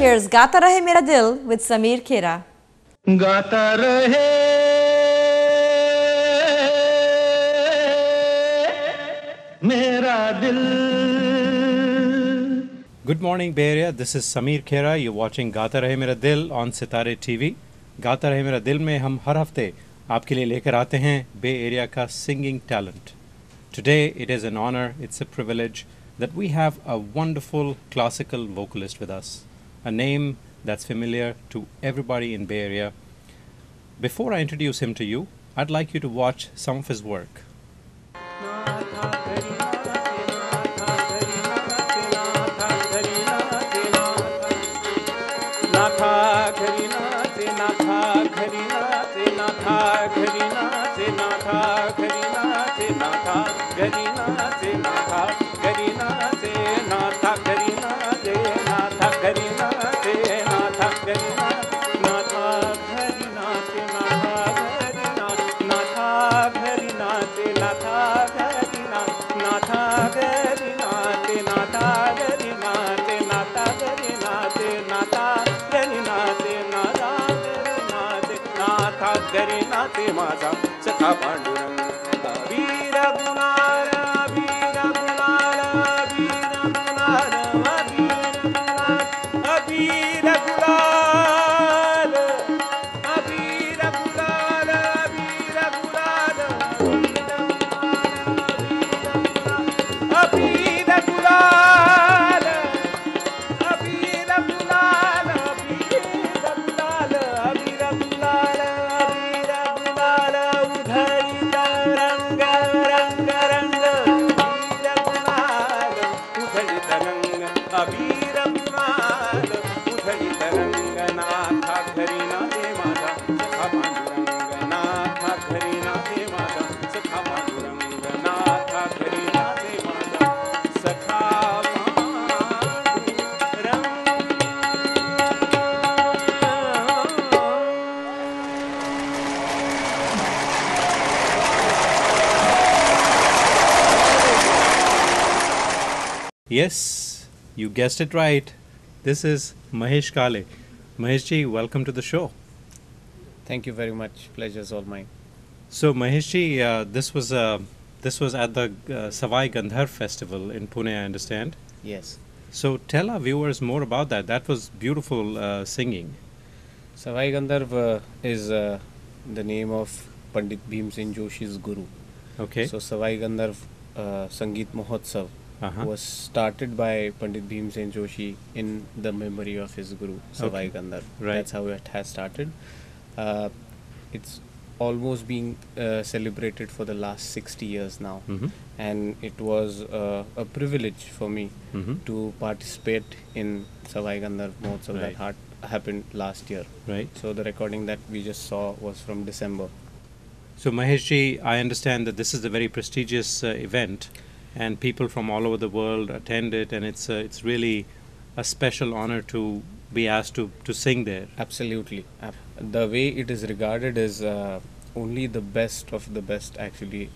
Here's Gaata RAhe Mera Dil with Sameer Khera. गाता रहे मेरा दिल. Good morning, Bay Area. This is Sameer Khera. You're watching Gaata RAhe Mera Dil on Sitaarre TV. Gaata RAhe Mera Dil में हम हर हफ्ते आपके लिए लेकर आते हैं Bay Area का singing talent. Today it is an honor, it's a privilege that we have a wonderful classical vocalist with us. A name that's familiar to everybody in Bay Area. Before I introduce him to you, I'd like you to watch some of his work. माझा सखा पांडुरंग वीर गुणार वीर गुणार वीर गुणार वीर गुणार वीर गुणार वीर गुणार वीर गुणार वीर गुणार Yes, you guessed it right. This is Mahesh Kale. Mahesh ji, welcome to the show. Thank you very much. Pleasure's all mine. So Mahesh ji, this was at the Savai Gandharv Festival in Pune, I understand. Yes. So tell our viewers more about that. That was beautiful singing. Savai Gandharv is the name of Pandit Bhim Singh Joshi's guru. Okay. So Savai Gandharv Sangeet Mahotsav was started by Pandit Bhim Singh Joshi in the memory of his guru, Savai Gandharv. Right. That's how it has started. It's almost being celebrated for the last 60 years now. And it was a privilege for me to participate in Savai Gandharv Mahotsav that happened last year. Right. So the recording that we just saw was from December. So Mahesh ji, I understand that this is a very prestigious event and people from all over the world attend it, and it's really a special honor to be asked to sing there. Absolutely. The way it is regarded is only the best of the best actually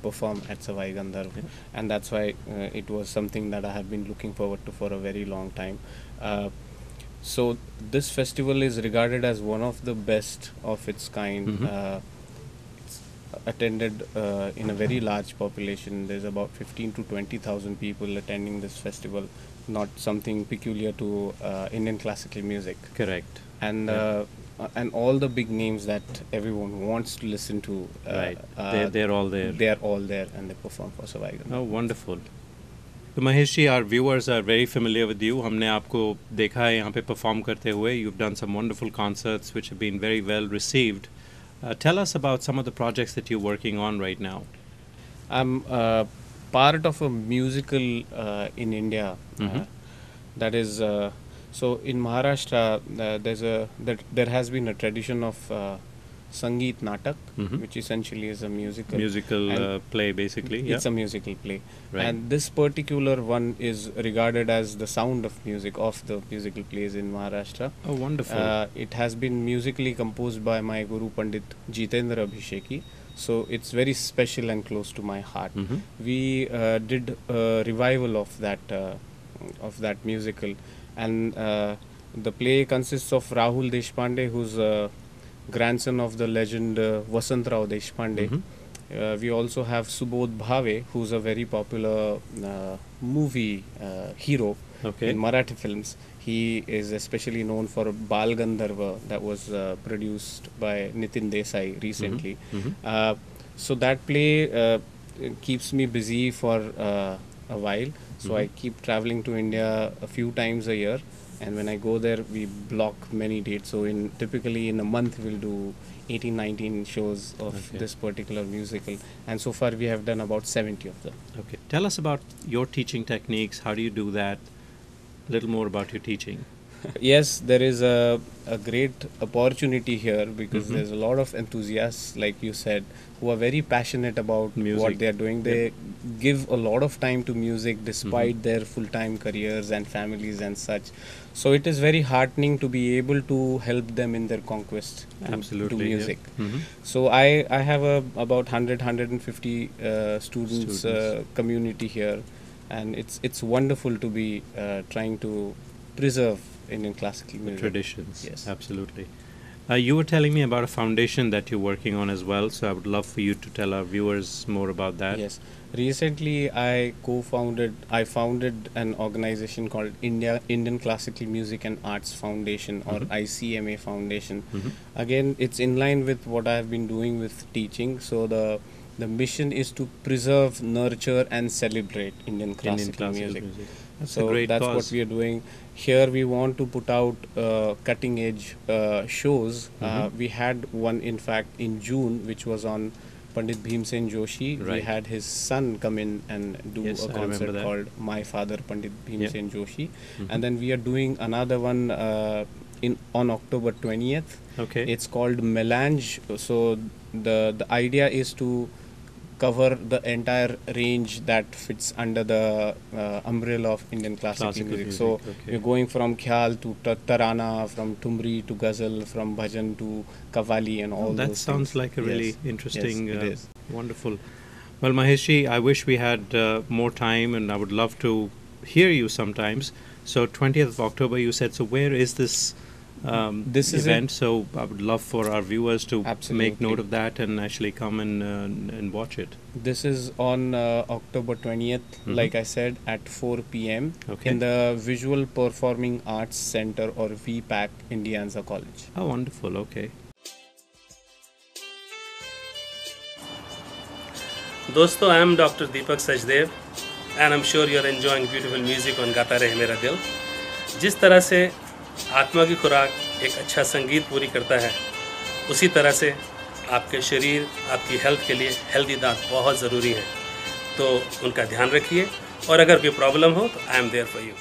perform at Savai Gandharv, and that's why it was something that I have been looking forward to for a very long time. So this festival is regarded as one of the best of its kind. It's attended in a very large population. There's about 15 to 20,000 people attending this festival, not something peculiar to Indian classical music. Correct. And all the big names that everyone wants to listen to, they're all there. They are all there, and they perform for Savai Gandharv. Oh, wonderful. So Mahesh ji, our viewers are very familiar with you. हमने आपको देखा है यहाँ पे perform करते हुए. You've done some wonderful concerts which have been very well received. Tell us about some of the projects that you're working on right now. I'm part of a musical in India. That is, so in Maharashtra, there has been a tradition of Sangeet Natak, which essentially is a musical play, basically. It's a musical play. Right. And this particular one is regarded as the sound of music of the musical plays in Maharashtra. Oh, wonderful. It has been musically composed by my Guru Pandit Jitendra Abhisheki. So it's very special and close to my heart. We did a revival of that musical, and The play consists of Rahul Deshpande, who's a grandson of the legend Vasantrao Deshpande. We also have Subodh Bhave, who's a very popular movie hero in Marathi films. He is especially known for Bal Gandharva, that was produced by Nitin Desai recently. So that play keeps me busy for a while. So I keep traveling to India a few times a year, and when I go there, we block many dates. So typically in a month, we'll do 18-19 shows of this particular musical, and so far we have done about 70 of them. Okay, tell us about your teaching techniques. How do you do that? A little more about your teaching. Yes, there is a great opportunity here because there's a lot of enthusiasts, like you said, who are very passionate about music. What they are doing. They give a lot of time to music despite their full-time careers and families and such. So it is very heartening to be able to help them in their conquest to music. So I have about 150 students community here, and it's wonderful to be trying to preserve Indian classical music. Traditions. Yes. Absolutely. You were telling me about a foundation that you're working on as well, so I would love for you to tell our viewers more about that. Yes. Recently, I founded an organization called Indian Classical Music and Arts Foundation, or ICMA Foundation. Again, it's in line with what I have been doing with teaching. So the mission is to preserve, nurture, and celebrate Indian classical music. That's so a great that's cause. what we are doing here. We want to put out cutting edge shows. We had one, in fact, in June, which was on Pandit Bhimsen Joshi. We had his son come in and do a concert called My Father Pandit Bhimsen Joshi. And then we are doing another one on October 20th. It's called Melange. So the idea is to cover the entire range that fits under the umbrella of Indian classical music. So we're going from Khyal to Tarana, from Tumri to Ghazal, from Bhajan to Qawwali, and all that those sounds things. like a really interesting, it is. Wonderful. Well, Maheshji, I wish we had more time, and I would love to hear you sometimes. So 20th of October, you said. So where is this this event? So I would love for our viewers to make note of that and actually come and watch it. This is on October 20th, like I said, at 4 p.m. in the Visual Performing Arts Center, or VPAC, Indianza College. Oh, wonderful. Okay. Dosto, I am Dr. Deepak Sajdev, and I'm sure you're enjoying beautiful music on Gaata RAhe Mera Dil. जिस तरह से आत्मा की खुराक एक अच्छा संगीत पूरी करता है, उसी तरह से आपके शरीर, आपकी हेल्थ के लिए हेल्दी दांत बहुत ज़रूरी है. तो उनका ध्यान रखिए, और अगर कोई प्रॉब्लम हो तो I am there for you.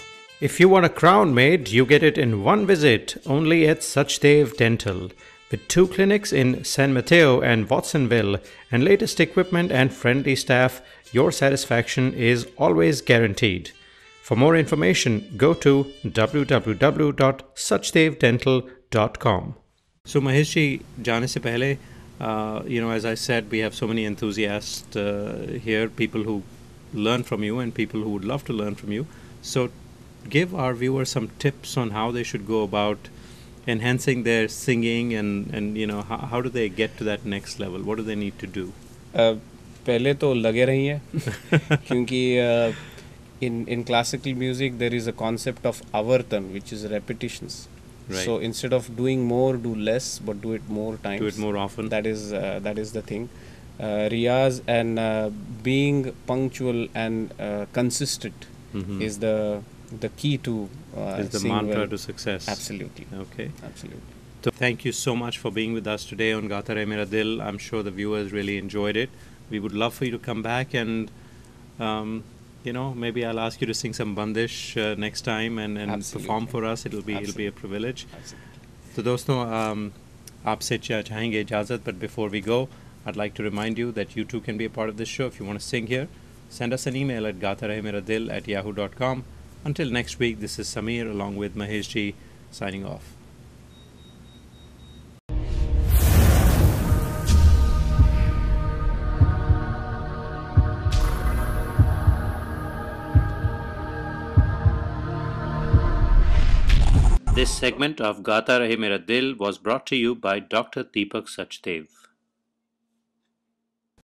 If you want a crown made, you get it in one visit, only at Sachdev Dental. With 2 clinics in San Mateo and Watsonville, and latest equipment and friendly staff, your satisfaction is always guaranteed. For more information, go to www.sachdevdental.com. So Maheshji, jaane se pehle, as I said, we have so many enthusiasts here, people who learn from you and people who would love to learn from you. So give our viewers some tips on how they should go about enhancing their singing, and how do they get to that next level? What do they need to do? पहले तो लगे रहिए क्योंकि in classical music there is a concept of avartan, which is repetitions. So instead of doing more, do less, but do it more times. Do it more often. That is the thing. Riyaz and being punctual and consistent is the key to is the mantra to success. Absolutely. Okay. Absolutely. So thank you so much for being with us today on Gaata RAhe Mera Dil. I'm sure the viewers really enjoyed it. We would love for you to come back and maybe I'll ask you to sing some bandish next time and perform for us. It'll be a privilege. So दोस्तों आपसे चाहेंगे इजाज़त, but before we go, I'd like to remind you that you too can be a part of this show. If you want to sing here, send us an email at gaatarahemeradil@yahoo.com. Until next week, this is Samir along with Maheshji signing off. This segment of Gaata Rahe Mera Dil was brought to you by Dr. Deepak Sachdev.